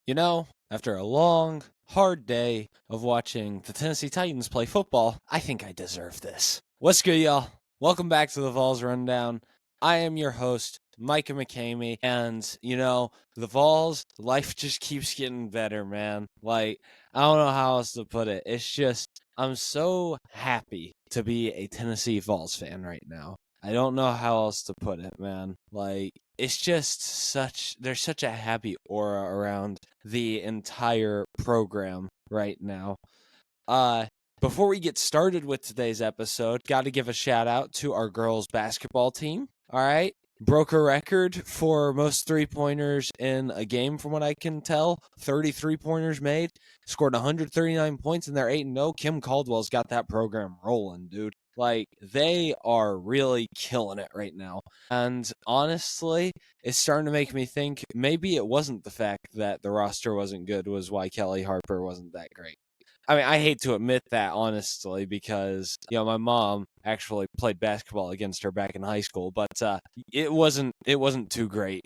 After a long, hard day of watching the Tennessee Titans play football, I think I deserve this. What's good, y'all? Welcome back to the Vols Rundown. I am your host, Micah McCamey, and, the Vols, life just keeps getting better, man. I don't know how else to put it. It's just, I'm so happy to be a Tennessee Vols fan right now. I don't know how else to put it, man. It's just there's such a happy aura around the entire program right now. Before we get started with today's episode, got to give a shout out to our girls basketball team. All right. Broke a record for most three-pointers in a game from what I can tell. 33 pointers made, scored 139 points, and they're 8-0. Kim Caldwell's got that program rolling, dude. They are really killing it right now. And honestly, it's starting to make me think maybe it wasn't the fact that the roster wasn't good was why Kelly Harper wasn't that great. I mean, I hate to admit that, honestly, because, my mom actually played basketball against her back in high school, but it wasn't too great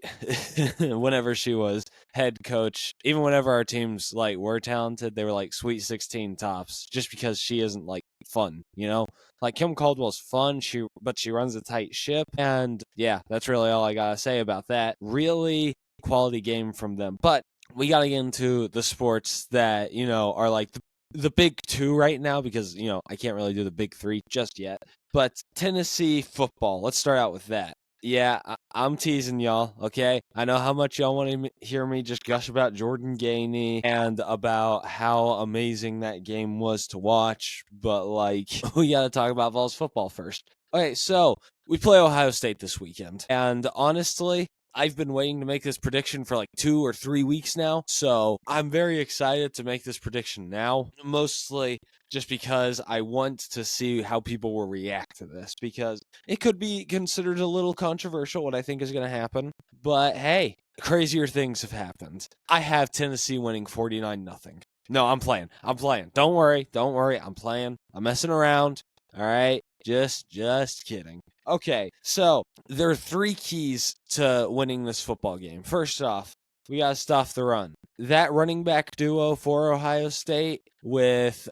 whenever she was head coach. Even whenever our teams, were talented, they were, Sweet 16 tops, just because she isn't, fun, Kim Caldwell's fun, but she runs a tight ship, and, yeah, that's really all I gotta say about that. Really quality game from them, but we gotta get into the sports that, are, the big two right now because, I can't really do the big three just yet. But Tennessee football, let's start out with that. Yeah, I'm teasing y'all, okay? I know how much y'all want to hear me just gush about Jordan Gainey and about how amazing that game was to watch, but, we got to talk about Vols football first. Okay, so we play Ohio State this weekend, and honestly, I've been waiting to make this prediction for 2 or 3 weeks now, so I'm very excited to make this prediction now, mostly just because I want to see how people will react to this, because it could be considered a little controversial what I think is going to happen, but hey, crazier things have happened. I have Tennessee winning 49-0. No, I'm playing. Don't worry, I'm playing. I'm messing around, all right? Just kidding. Okay, so there are 3 keys to winning this football game. First off, we got to stop the run. That running back duo for Ohio State with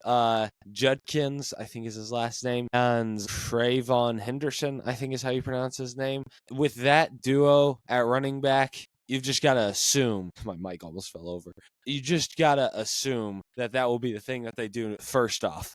Judkins, I think is his last name, and Trayvon Henderson, I think is how you pronounce his name. With that duo at running back, you've just got to assume, my mic almost fell over. You just got to assume that will be the thing that they do first off.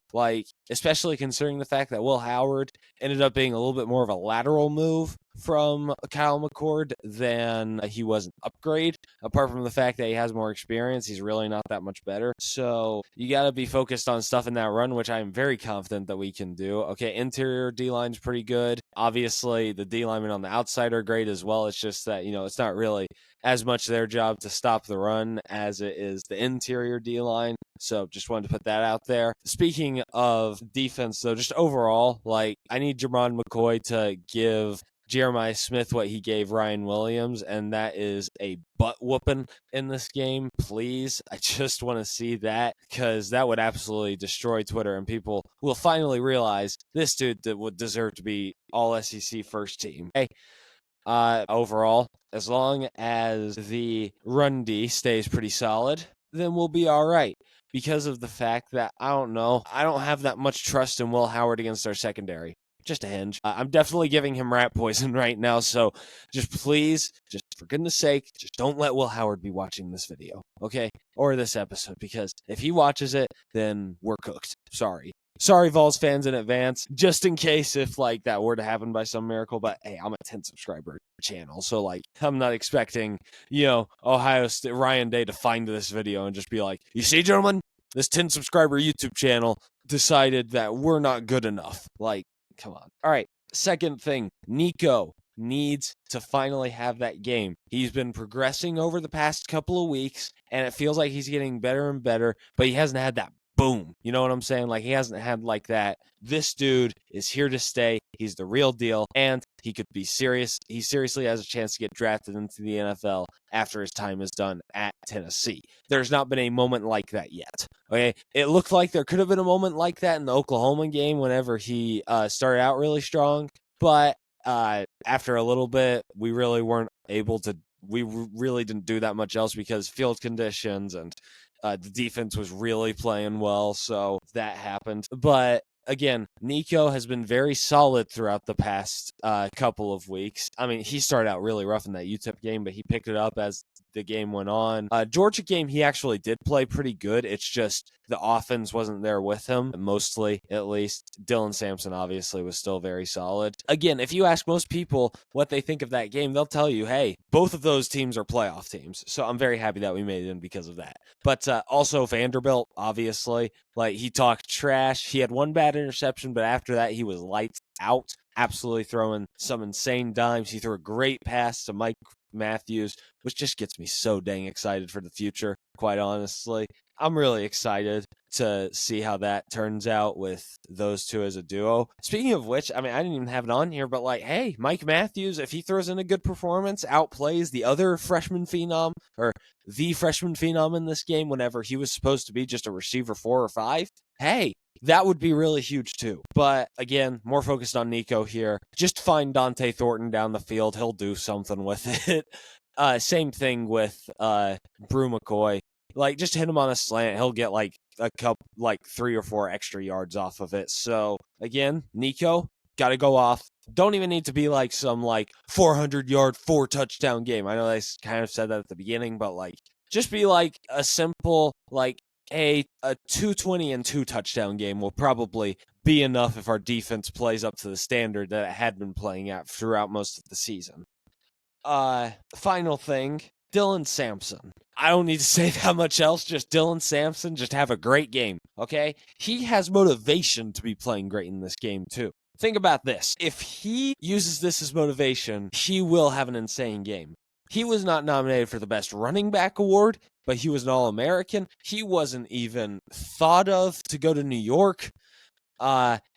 Especially considering the fact that Will Howard ended up being a little bit more of a lateral move from Kyle McCord than he was an upgrade. Apart from the fact that he has more experience, he's really not that much better. So you got to be focused on stuff in that run, which I'm very confident that we can do. Okay, interior D-line's pretty good. Obviously, the D-linemen on the outside are great as well. It's just that, it's not really as much their job to stop the run as it is the interior D-line. So just wanted to put that out there. Speaking of defense, though, just overall, I need Jermon McCoy to give Jeremiah Smith what he gave Ryan Williams, and that is a butt whooping in this game, please. I just want to see that, because that would absolutely destroy Twitter, and people will finally realize this dude would deserve to be all SEC first team. Hey, overall, as long as the run D stays pretty solid, then we'll be all right. Because of the fact that, I don't have that much trust in Will Howard against our secondary. Just a hinge. I'm definitely giving him rat poison right now, so just please, just for goodness sake, just don't let Will Howard be watching this video, okay? Or this episode, because if he watches it, then we're cooked. Sorry, Vols fans in advance, just in case if, that were to happen by some miracle, but hey, I'm a 10 subscriber channel, so, I'm not expecting, Ohio State, Ryan Day to find this video and just be like, you see, gentlemen, this 10 subscriber YouTube channel decided that we're not good enough. Come on. All right, second thing, Nico needs to finally have that game. He's been progressing over the past couple of weeks, and it feels like he's getting better and better, but he hasn't had that boom. You know what I'm saying? He hasn't had that. This dude is here to stay. He's the real deal, and he could be serious. He seriously has a chance to get drafted into the NFL after his time is done at Tennessee. There's not been a moment like that yet. Okay, it looked like there could have been a moment like that in the Oklahoma game whenever he started out really strong, but after a little bit, we really weren't able to we really didn't do that much else because field conditions and the defense was really playing well, so that happened. But again, Nico has been very solid throughout the past couple of weeks. I mean, he started out really rough in that UTEP game, but he picked it up as the game went on. Georgia game, he actually did play pretty good. It's just the offense wasn't there with him, mostly at least. Dylan Sampson obviously was still very solid. Again, if you ask most people what they think of that game, they'll tell you, hey, both of those teams are playoff teams. So I'm very happy that we made it in because of that. But also Vanderbilt, obviously, like he talked trash. He had one bad interception, but after that, he was lights out, absolutely throwing some insane dimes. He threw a great pass to Mike Matthews, which just gets me so dang excited for the future, quite honestly. I'm really excited to see how that turns out with those two as a duo. Speaking of which, I mean, I didn't even have it on here, but like, hey, Mike Matthews, if he throws in a good performance, outplays the other freshman phenom, or the freshman phenom in this game whenever he was supposed to be just a receiver 4 or 5, hey, that would be really huge too. But again, more focused on Nico here. Just find Dante Thornton down the field. He'll do something with it. Same thing with Brew McCoy. Like, just hit him on a slant. He'll get like a couple, like 3 or 4 extra yards off of it. So again, Nico, got to go off. Don't even need to be like some like 400-yard, 4-touchdown game. I know I kind of said that at the beginning, but like, just be like a simple, like, a 220 and 2-touchdown game will probably be enough if our defense plays up to the standard that it had been playing at throughout most of the season. Final thing, Dylan Sampson. I don't need to say that much else. Just Dylan Sampson, just have a great game, okay? He has motivation to be playing great in this game, too. Think about this. If he uses this as motivation, he will have an insane game. He was not nominated for the Best Running Back Award, but he was an All-American. He wasn't even thought of to go to New York.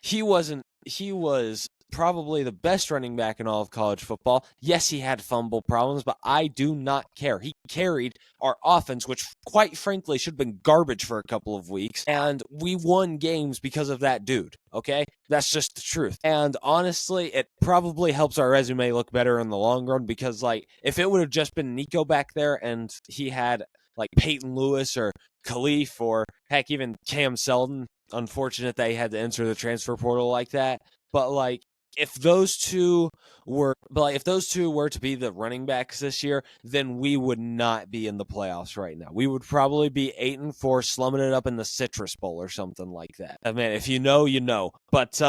He was probably the best running back in all of college football. Yes, he had fumble problems, but I do not care. He carried our offense, which quite frankly should have been garbage for a couple of weeks, and we won games because of that dude, okay? That's just the truth. And honestly, it probably helps our resume look better in the long run because, like, if it would have just been Nico back there and he had, like, Peyton Lewis or Khalif or, heck, even Cam Seldon, unfortunate they had to enter the transfer portal like that, but, like, if those two were to be the running backs this year, then we would not be in the playoffs right now. We would probably be 8-4, slumming it up in the Citrus Bowl or something like that. I mean, if you know, you know. But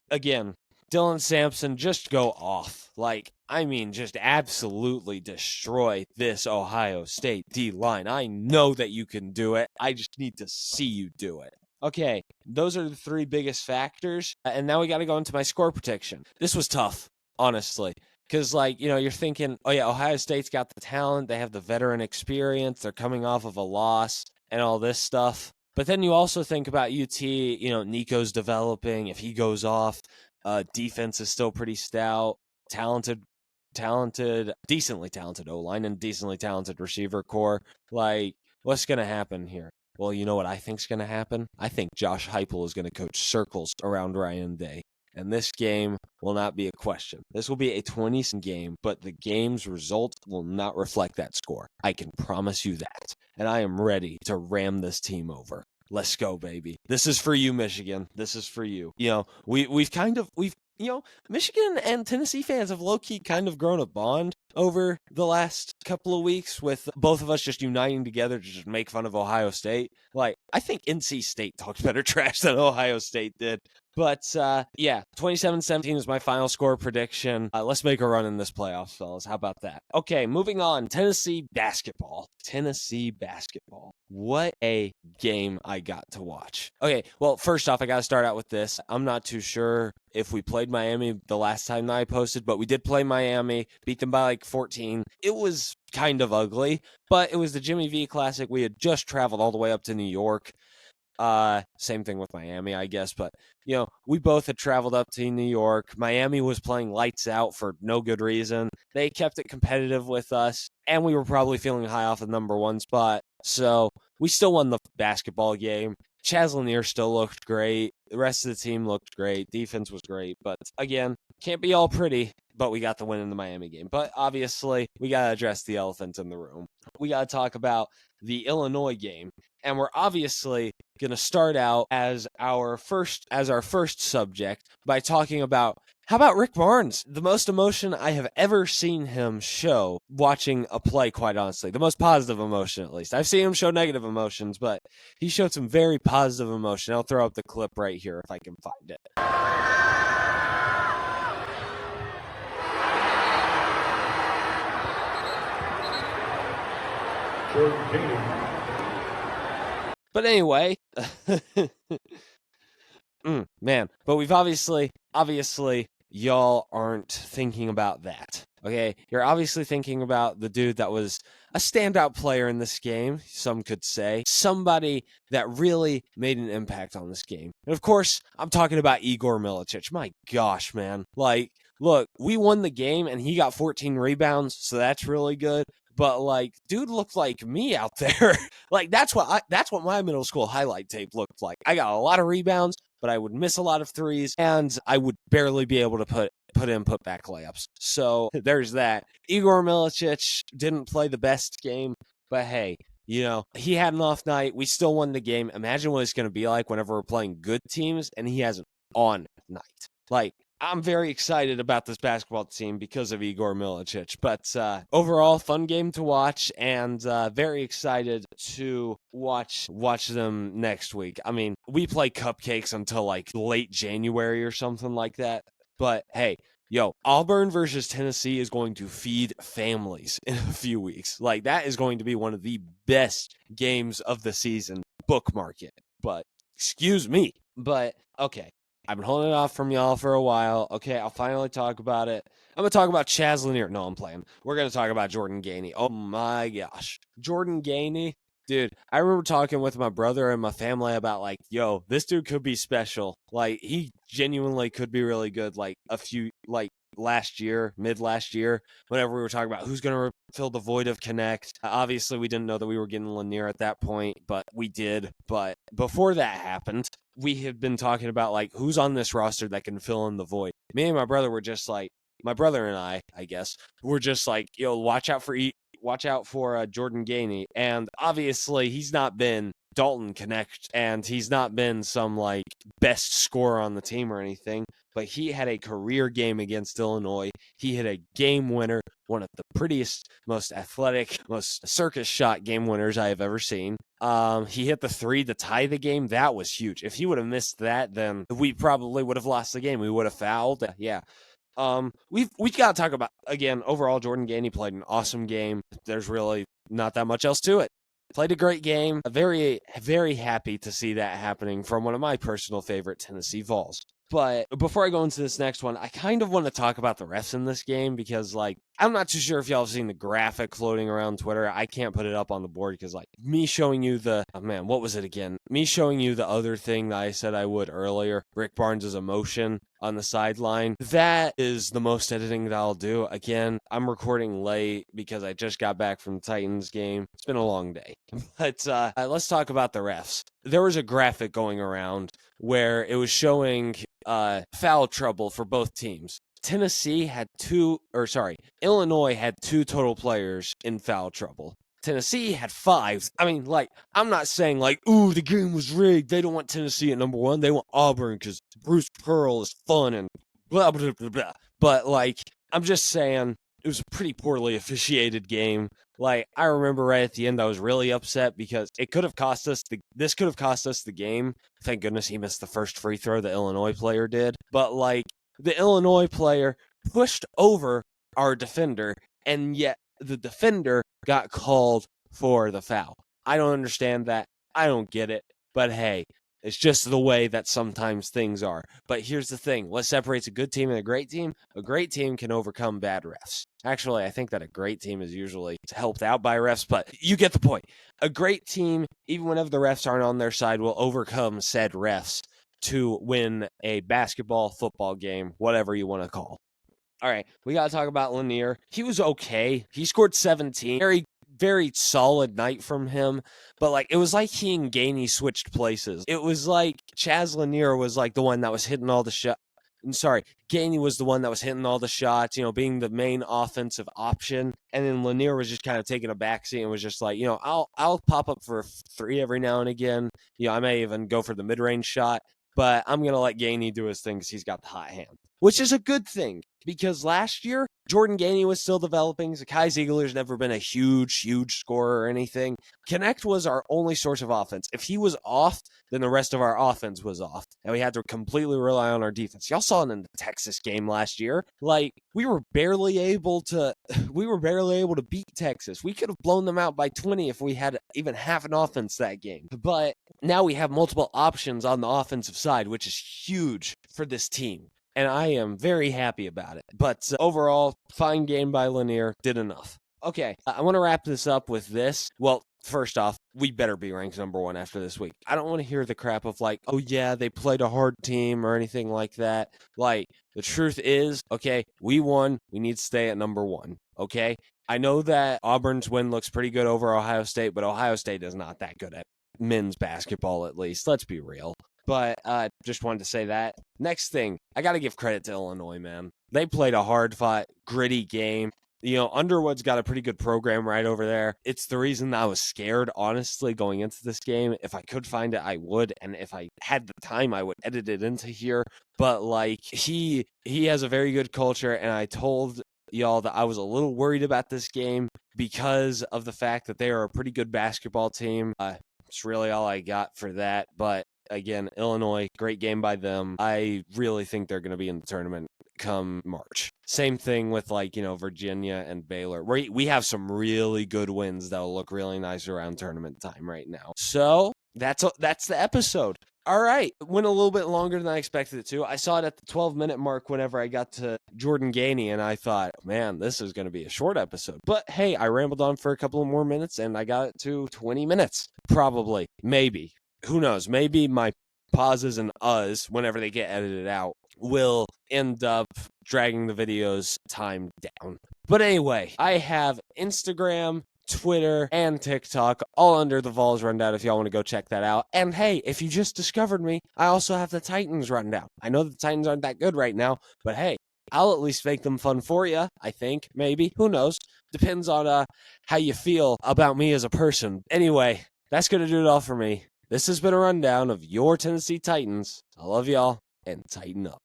again, Dylan Sampson, just go off. Like, I mean, just absolutely destroy this Ohio State D-line. I know that you can do it. I just need to see you do it. Okay, those are the 3 biggest factors. And now we got to go into my score prediction. This was tough, honestly. Because, like, you know, you're thinking, oh, yeah, Ohio State's got the talent. They have the veteran experience. They're coming off of a loss and all this stuff. But then you also think about UT, you know, Nico's developing. If he goes off, defense is still pretty stout. Decently talented O-line and decently talented receiver core. Like, what's going to happen here? Well, you know what I think's going to happen? I think Josh Heupel is going to coach circles around Ryan Day. And this game will not be a question. This will be a 20 game, but the game's result will not reflect that score. I can promise you that. And I am ready to ram this team over. Let's go, baby. This is for you, Michigan. This is for you. You know, we've Michigan and Tennessee fans have low-key kind of grown a bond over the last couple of weeks with both of us just uniting together to just make fun of Ohio State. Like, I think NC State talked better trash than Ohio State did. But, yeah, 27-17 is my final score prediction. Let's make a run in this playoffs, fellas. How about that? Okay, moving on. Tennessee basketball. What a game I got to watch. Okay, well, first off, I got to start out with this. I'm not too sure if we played Miami the last time that I posted, but we did play Miami, beat them by like 14. It was kind of ugly, but it was the Jimmy V Classic. We had just traveled all the way up to New York. Same thing with Miami, I guess, but you know, we both had traveled up to New York. Miami was playing lights out for no good reason. They kept it competitive with us, and we were probably feeling high off the number 1 spot. So we still won the basketball game. Chaz Lanier still looked great. The rest of the team looked great. Defense was great. But again, can't be all pretty, but we got the win in the Miami game. But obviously, we got to address the elephant in the room. We got to talk about the Illinois game. And we're obviously going to start out as our first subject by talking about how about Rick Barnes? The most emotion I have ever seen him show watching a play, quite honestly. The most positive emotion, at least. I've seen him show negative emotions, but he showed some very positive emotion. I'll throw up the clip right here if I can find it. But anyway, man, but we've obviously, y'all aren't thinking about that, okay? You're obviously thinking about the dude that was a standout player in this game, some could say. Somebody that really made an impact on this game. And of course, I'm talking about Igor Milicic. My gosh, man. Like, look, we won the game and he got 14 rebounds, so that's really good. But like, dude looked like me out there. Like that's what my middle school highlight tape looked like. I got a lot of rebounds, but I would miss a lot of threes, and I would barely be able to put back layups. So there's that. Igor Milicic didn't play the best game, but hey, you know, he had an off night. We still won the game. Imagine what it's going to be like whenever we're playing good teams and he has an on night. Like, I'm very excited about this basketball team because of Igor Milicic. But overall, fun game to watch, and very excited to watch them next week. I mean, we play cupcakes until like late January or something like that. But hey, yo, Auburn versus Tennessee is going to feed families in a few weeks. Like, that is going to be one of the best games of the season. Bookmark it. But, excuse me. But, okay. I've been holding it off from y'all for a while. Okay, I'll finally talk about it. I'm going to talk about Chaz Lanier. No, I'm playing. We're going to talk about Jordan Gainey. Oh my gosh. Jordan Gainey. Dude, I remember talking with my brother and my family about, like, yo, this dude could be special. Like, he genuinely could be really good. Like, mid last year, whenever we were talking about who's going to fill the void of Connect. Obviously, we didn't know that we were getting Lanier at that point, but we did. But before that happened, we had been talking about, like, who's on this roster that can fill in the void. Me and my brother were just like, my brother and I guess, were just like, yo, watch out for Jordan Gainey. And obviously, he's not been Dalton Connect, and he's not been some, like, best scorer on the team or anything, but he had a career game against Illinois. He hit a game winner, one of the prettiest, most athletic, most circus shot game winners I have ever seen. He hit the three to tie the game. That was huge. If he would have missed that, then we probably would have lost the game. We would have fouled. Yeah. We've got to talk about, again, overall, Jordan Gainey played an awesome game. There's really not that much else to it. Played a great game. Very, very happy to see that happening from one of my personal favorite Tennessee Vols. But before I go into this next one, I kind of want to talk about the refs in this game because, like, I'm not too sure if y'all have seen the graphic floating around Twitter. I can't put it up on the board because, like, me showing you what was it again? Me showing you the other thing that I said I would earlier, Rick Barnes' emotion on the sideline. That is the most editing that I'll do. Again, I'm recording late because I just got back from the Titans game. It's been a long day. But let's talk about the refs. There was a graphic going around where it was showing foul trouble for both teams. Illinois had 2 total players in foul trouble. Tennessee had 5. I mean, like, I'm not saying, like, ooh, the game was rigged. They don't want Tennessee at number 1. They want Auburn because Bruce Pearl is fun and blah, blah, blah, blah. But, like, I'm just saying it was a pretty poorly officiated game. Like, I remember right at the end, I was really upset because this could have cost us the game. Thank goodness he missed the first free throw the Illinois player did. But, like, the Illinois player pushed over our defender, and yet the defender got called for the foul. I don't understand that. I don't get it. But hey, it's just the way that sometimes things are. But here's the thing. What separates a good team and a great team? A great team can overcome bad refs. Actually, I think that a great team is usually helped out by refs, but you get the point. A great team, even whenever the refs aren't on their side, will overcome said refs to win a basketball, football game, whatever you want to call. All right, we got to talk about Lanier. He was okay. He scored 17. Very, very solid night from him. But, like, it was like he and Gainey switched places. It was like Chaz Lanier was, like, the one that was hitting all the shots. Gainey was the one that was hitting all the shots, being the main offensive option. And then Lanier was just kind of taking a backseat and was just like, I'll pop up for a three every now and again. I may even go for the mid-range shot, but I'm going to let Gainey do his thing because he's got the hot hand, which is a good thing because last year, Jordan Gainey was still developing. Zakai Ziegler's never been a huge scorer or anything. Connect was our only source of offense. If he was off, then the rest of our offense was off, and we had to completely rely on our defense. Y'all saw it in the Texas game last year. Like, we were barely able to beat Texas. We could have blown them out by 20 if we had even half an offense that game. But now we have multiple options on the offensive side, which is huge for this team. And I am very happy about it. But overall, fine game by Lanier, did enough. Okay, I want to wrap this up with this. Well, first off, we better be ranked number one after this week. I don't want to hear the crap of like, oh yeah, they played a hard team or anything like that. Like, the truth is, okay, we won. We need to stay at number one, okay? I know that Auburn's win looks pretty good over Ohio State, but Ohio State is not that good at men's basketball, at least. Let's be real. But just wanted to say that. Next thing, I got to give credit to Illinois, man. They played a hard-fought, gritty game. Underwood's got a pretty good program right over there. It's the reason I was scared, honestly, going into this game. If I could find it, I would. And if I had the time, I would edit it into here. But, like, he has a very good culture, and I told y'all that I was a little worried about this game because of the fact that they are a pretty good basketball team. It's really all I got for that. But again, Illinois, great game by them. I really think they're going to be in the tournament come March. Same thing with Virginia and Baylor. We have some really good wins that'll look really nice around tournament time right now. So that's the episode. All right. Went a little bit longer than I expected it to. I saw it at the 12-minute mark whenever I got to Jordan Gainey, and I thought, man, this is going to be a short episode. But hey, I rambled on for a couple of more minutes, and I got it to 20 minutes. Probably. Maybe. Who knows? Maybe my pauses and uhs, whenever they get edited out, will end up dragging the video's time down. But anyway, I have Instagram, Twitter, and TikTok all under the Vols Rundown if y'all want to go check that out. And hey, if you just discovered me, I also have the Titans Rundown. I know the Titans aren't that good right now, but hey, I'll at least make them fun for you, I think, maybe. Who knows? Depends on how you feel about me as a person. Anyway, that's going to do it all for me. This has been a rundown of your Tennessee Titans. I love y'all, and tighten up.